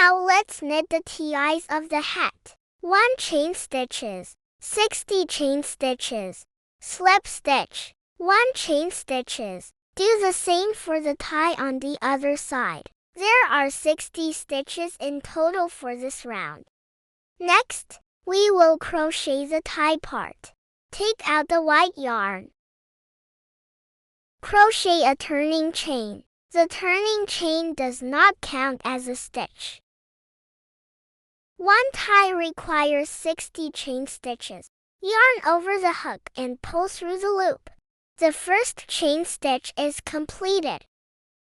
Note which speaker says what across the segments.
Speaker 1: Now let's knit the TIs of the hat. 1 chain stitches, 60 chain stitches, slip stitch, 1 chain stitches. Do the same for the tie on the other side. There are 60 stitches in total for this round. Next, we will crochet the tie part. Take out the white yarn. Crochet a turning chain. The turning chain does not count as a stitch. One tie requires 60 chain stitches. Yarn over the hook and pull through the loop. The first chain stitch is completed.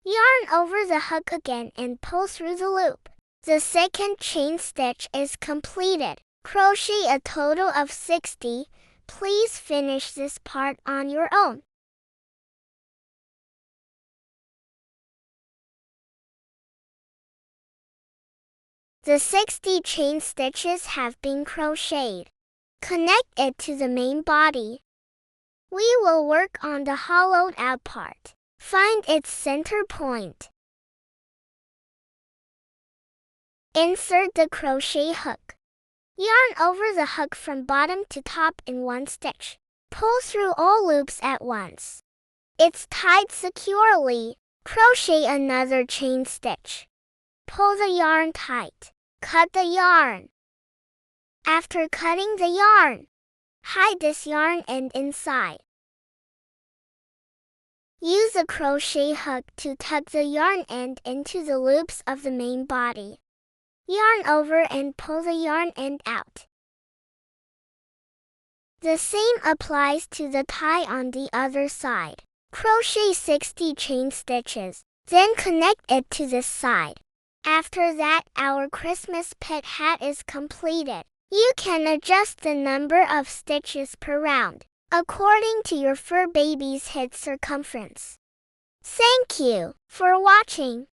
Speaker 1: Yarn over the hook again and pull through the loop. The second chain stitch is completed. Crochet a total of 60. Please finish this part on your own. The 60 chain stitches have been crocheted. Connect it to the main body. We will work on the hollowed out part. Find its center point. Insert the crochet hook. Yarn over the hook from bottom to top in 1 stitch. Pull through all loops at once. It's tied securely. Crochet another chain stitch. Pull the yarn tight. Cut the yarn. After cutting the yarn, hide this yarn end inside. Use a crochet hook to tuck the yarn end into the loops of the main body. Yarn over and pull the yarn end out. The same applies to the tie on the other side. Crochet 60 chain stitches, then connect it to this side. After that, our Christmas pet hat is completed. You can adjust the number of stitches per round, according to your fur baby's head circumference. Thank you for watching.